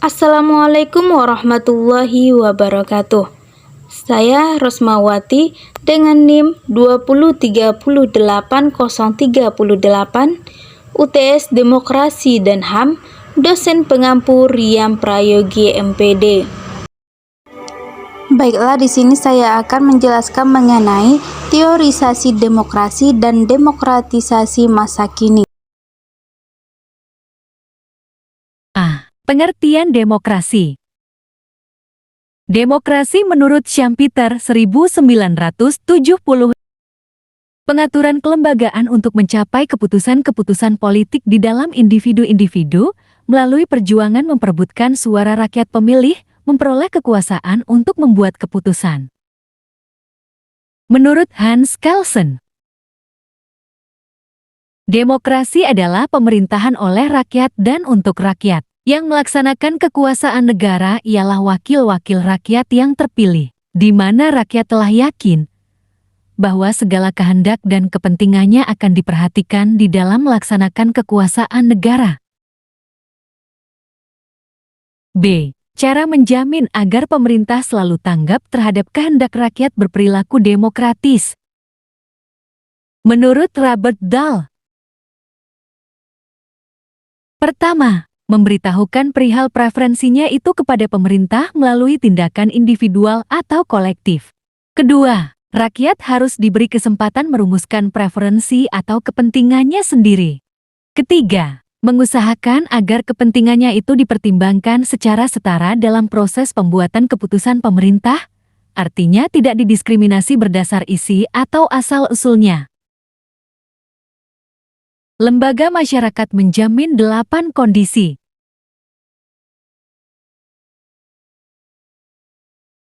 Assalamualaikum warahmatullahi wabarakatuh. Saya Rosmawati dengan NIM 2038038 UTS Demokrasi dan HAM, dosen pengampu Riam Prayogi MPD. Baiklah, di sini saya akan menjelaskan mengenai teorisasi demokrasi dan demokratisasi masa kini. Pengertian demokrasi. Demokrasi menurut Schumpeter 1970. Pengaturan kelembagaan untuk mencapai keputusan-keputusan politik di dalam individu-individu melalui perjuangan memperebutkan suara rakyat pemilih memperoleh kekuasaan untuk membuat keputusan. Menurut Hans Kelsen, demokrasi adalah pemerintahan oleh rakyat dan untuk rakyat. Yang melaksanakan kekuasaan negara ialah wakil-wakil rakyat yang terpilih, di mana rakyat telah yakin bahwa segala kehendak dan kepentingannya akan diperhatikan di dalam melaksanakan kekuasaan negara. B. Cara menjamin agar pemerintah selalu tanggap terhadap kehendak rakyat berperilaku demokratis. Menurut Robert Dahl, pertama, memberitahukan perihal preferensinya itu kepada pemerintah melalui tindakan individual atau kolektif. Kedua, rakyat harus diberi kesempatan merumuskan preferensi atau kepentingannya sendiri. Ketiga, mengusahakan agar kepentingannya itu dipertimbangkan secara setara dalam proses pembuatan keputusan pemerintah, artinya tidak didiskriminasi berdasar isi atau asal-usulnya. Lembaga masyarakat menjamin 8 kondisi.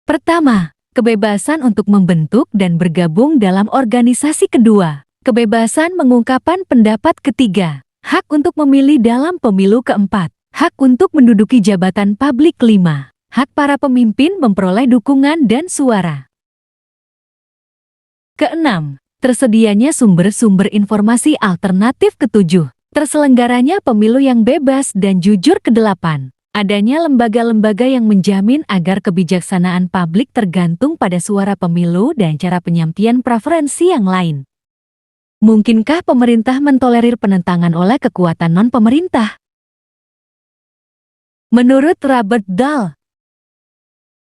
Pertama, kebebasan untuk membentuk dan bergabung dalam organisasi. Kedua, kebebasan mengungkapkan pendapat. Ketiga, hak untuk memilih dalam pemilu. Keempat, hak untuk menduduki jabatan publik. Kelima, hak para pemimpin memperoleh dukungan dan suara. Keenam, tersedianya sumber-sumber informasi alternatif. Ketujuh, terselenggaranya pemilu yang bebas dan jujur. Kedelapan, adanya lembaga-lembaga yang menjamin agar kebijaksanaan publik tergantung pada suara pemilu dan cara penyampaian preferensi yang lain. Mungkinkah pemerintah mentolerir penentangan oleh kekuatan non-pemerintah? Menurut Robert Dahl,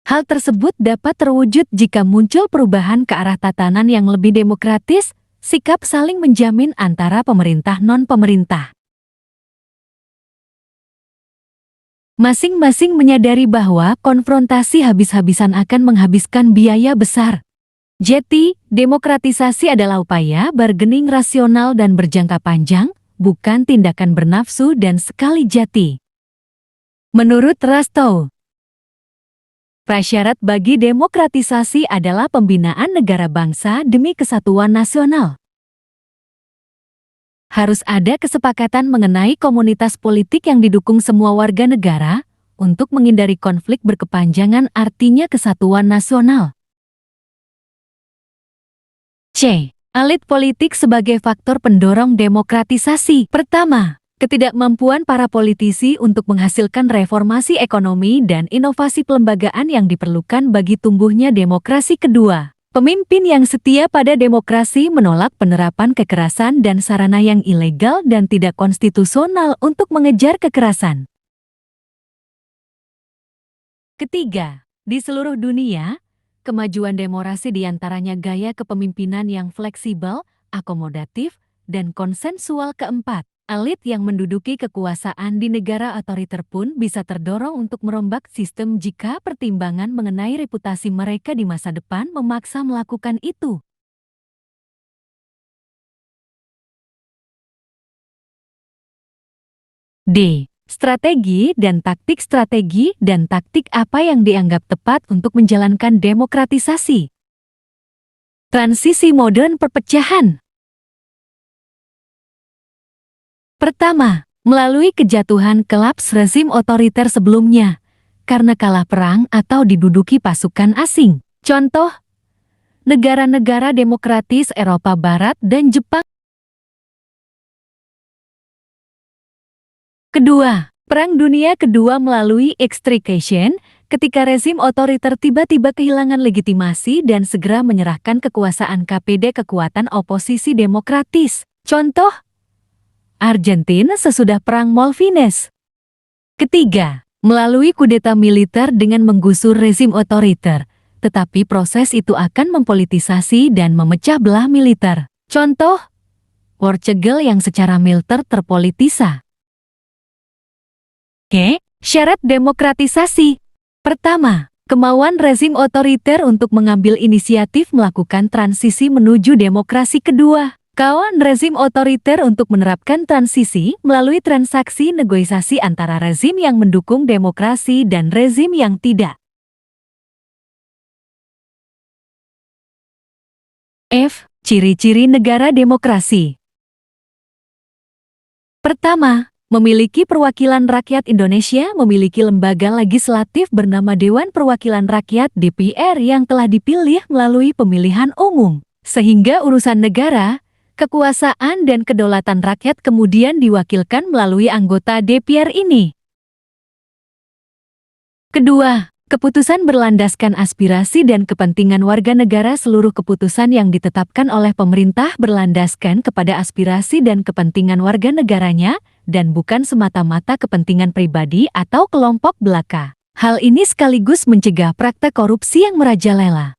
hal tersebut dapat terwujud jika muncul perubahan ke arah tatanan yang lebih demokratis, sikap saling menjamin antara pemerintah non-pemerintah. Masing-masing menyadari bahwa konfrontasi habis-habisan akan menghabiskan biaya besar. Jadi, demokratisasi adalah upaya bargaining rasional dan berjangka panjang, bukan tindakan bernafsu dan sekali jati. Menurut Rastow, prasyarat bagi demokratisasi adalah pembinaan negara bangsa demi kesatuan nasional. Harus ada kesepakatan mengenai komunitas politik yang didukung semua warga negara untuk menghindari konflik berkepanjangan, artinya kesatuan nasional. C. Elit politik sebagai faktor pendorong demokratisasi. Pertama, ketidakmampuan para politisi untuk menghasilkan reformasi ekonomi dan inovasi pelembagaan yang diperlukan bagi tumbuhnya demokrasi. Kedua, pemimpin yang setia pada demokrasi menolak penerapan kekerasan dan sarana yang ilegal dan tidak konstitusional untuk mengejar kekerasan. Ketiga, di seluruh dunia, kemajuan demokrasi diantaranya gaya kepemimpinan yang fleksibel, akomodatif, dan konsensual. Keempat, elit yang menduduki kekuasaan di negara otoriter pun bisa terdorong untuk merombak sistem jika pertimbangan mengenai reputasi mereka di masa depan memaksa melakukan itu. D. Strategi dan taktik apa yang dianggap tepat untuk menjalankan demokratisasi. Transisi modern perpecahan. Pertama, melalui kejatuhan kolaps rezim otoriter sebelumnya, karena kalah perang atau diduduki pasukan asing. Contoh, negara-negara demokratis Eropa Barat dan Jepang. Kedua, Perang Dunia Kedua melalui extrication, ketika rezim otoriter tiba-tiba kehilangan legitimasi dan segera menyerahkan kekuasaan KPD kekuatan oposisi demokratis. Contoh, Argentina sesudah Perang Malvinas. Ketiga, melalui kudeta militer dengan menggusur rezim otoriter, tetapi proses itu akan mempolitisasi dan memecah belah militer. Contoh, Portugal yang secara militer terpolitisa. Syarat demokratisasi. Pertama, kemauan rezim otoriter untuk mengambil inisiatif melakukan transisi menuju demokrasi. Kedua, kawan rezim otoriter untuk menerapkan transisi melalui transaksi negosiasi antara rezim yang mendukung demokrasi dan rezim yang tidak. Ciri-ciri negara demokrasi. Pertama, memiliki perwakilan rakyat. Indonesia memiliki lembaga legislatif bernama Dewan Perwakilan Rakyat (DPR) yang telah dipilih melalui pemilihan umum, sehingga urusan negara, kekuasaan dan kedaulatan rakyat kemudian diwakilkan melalui anggota DPR ini. Kedua, keputusan berlandaskan aspirasi dan kepentingan warga negara. Seluruh keputusan yang ditetapkan oleh pemerintah berlandaskan kepada aspirasi dan kepentingan warga negaranya, dan bukan semata-mata kepentingan pribadi atau kelompok belaka. Hal ini sekaligus mencegah praktek korupsi yang merajalela.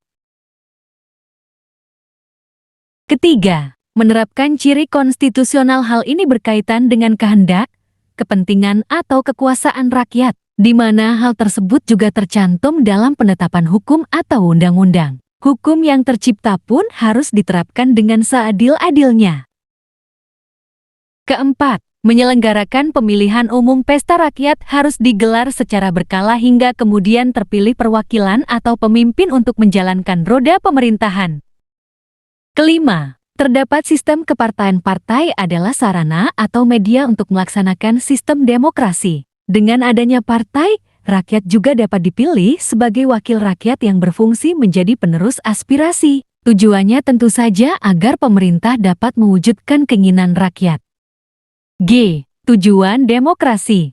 Ketiga, menerapkan ciri konstitusional. Hal ini berkaitan dengan kehendak, kepentingan atau kekuasaan rakyat, di mana hal tersebut juga tercantum dalam penetapan hukum atau undang-undang. Hukum yang tercipta pun harus diterapkan dengan seadil-adilnya. Keempat, menyelenggarakan pemilihan umum. Pesta rakyat harus digelar secara berkala hingga kemudian terpilih perwakilan atau pemimpin untuk menjalankan roda pemerintahan. Kelima, terdapat sistem kepartaian. Partai adalah sarana atau media untuk melaksanakan sistem demokrasi. Dengan adanya partai, rakyat juga dapat dipilih sebagai wakil rakyat yang berfungsi menjadi penerus aspirasi. Tujuannya tentu saja agar pemerintah dapat mewujudkan keinginan rakyat. Tujuan demokrasi.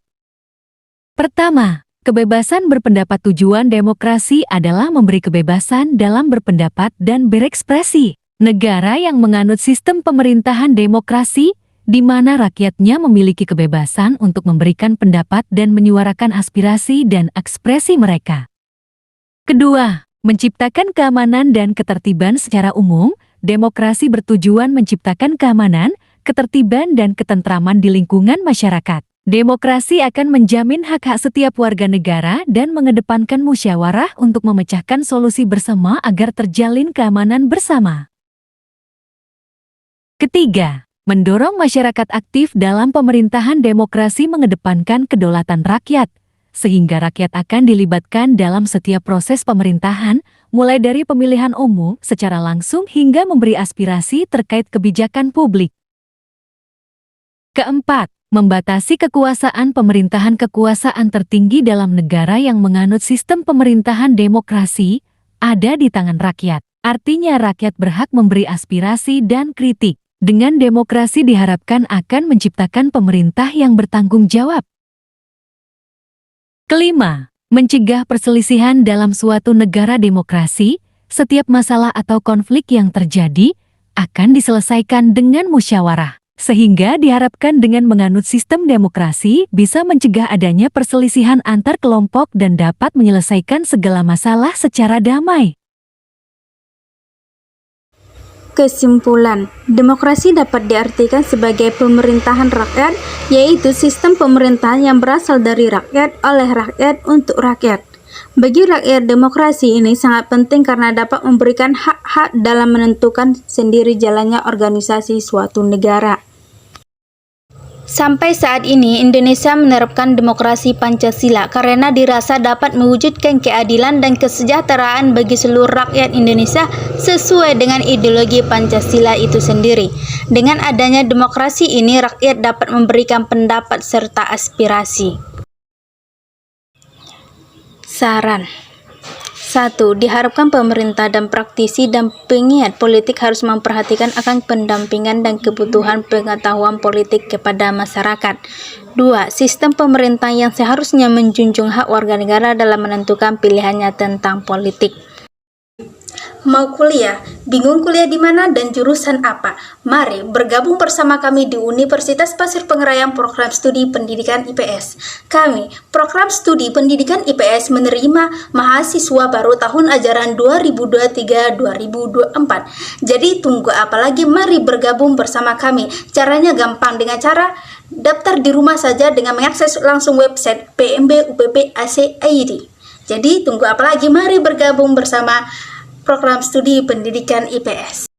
Pertama, kebebasan berpendapat. Tujuan demokrasi adalah memberi kebebasan dalam berpendapat dan berekspresi. Negara yang menganut sistem pemerintahan demokrasi, di mana rakyatnya memiliki kebebasan untuk memberikan pendapat dan menyuarakan aspirasi dan ekspresi mereka. Kedua, menciptakan keamanan dan ketertiban secara umum. Demokrasi bertujuan menciptakan keamanan, ketertiban dan ketentraman di lingkungan masyarakat. Demokrasi akan menjamin hak-hak setiap warga negara dan mengedepankan musyawarah untuk memecahkan solusi bersama agar terjalin keamanan bersama. Ketiga, mendorong masyarakat aktif dalam pemerintahan. Demokrasi mengedepankan kedaulatan rakyat, sehingga rakyat akan dilibatkan dalam setiap proses pemerintahan, mulai dari pemilihan umum secara langsung hingga memberi aspirasi terkait kebijakan publik. Keempat, membatasi kekuasaan pemerintahan. Kekuasaan tertinggi dalam negara yang menganut sistem pemerintahan demokrasi ada di tangan rakyat. Artinya rakyat berhak memberi aspirasi dan kritik. Dengan demokrasi diharapkan akan menciptakan pemerintah yang bertanggung jawab. Kelima, mencegah perselisihan dalam suatu negara demokrasi. Setiap masalah atau konflik yang terjadi akan diselesaikan dengan musyawarah. Sehingga diharapkan dengan menganut sistem demokrasi bisa mencegah adanya perselisihan antar kelompok dan dapat menyelesaikan segala masalah secara damai. Kesimpulan, demokrasi dapat diartikan sebagai pemerintahan rakyat, yaitu sistem pemerintahan yang berasal dari rakyat, oleh rakyat, untuk rakyat. Bagi rakyat, demokrasi ini sangat penting karena dapat memberikan hak-hak dalam menentukan sendiri jalannya organisasi suatu negara. Sampai saat ini, Indonesia menerapkan demokrasi Pancasila karena dirasa dapat mewujudkan keadilan dan kesejahteraan bagi seluruh rakyat Indonesia sesuai dengan ideologi Pancasila itu sendiri. Dengan adanya demokrasi ini, rakyat dapat memberikan pendapat serta aspirasi. Saran. 1. Diharapkan pemerintah dan praktisi dan penggiat politik harus memperhatikan akan pendampingan dan kebutuhan pengetahuan politik kepada masyarakat. 2. Sistem pemerintah yang seharusnya menjunjung hak warga negara dalam menentukan pilihannya tentang politik. Mau kuliah? Bingung kuliah di mana dan jurusan apa? Mari bergabung bersama kami di Universitas Pasir Pengrayan Program Studi Pendidikan IPS. Kami, Program Studi Pendidikan IPS, menerima mahasiswa baru tahun ajaran 2023-2024. Jadi tunggu apa lagi? Mari bergabung bersama kami. Caranya gampang dengan cara daftar di rumah saja dengan mengakses langsung website PMB UPP AC ID. Jadi tunggu apa lagi? Mari bergabung bersama Program Studi Pendidikan IPS.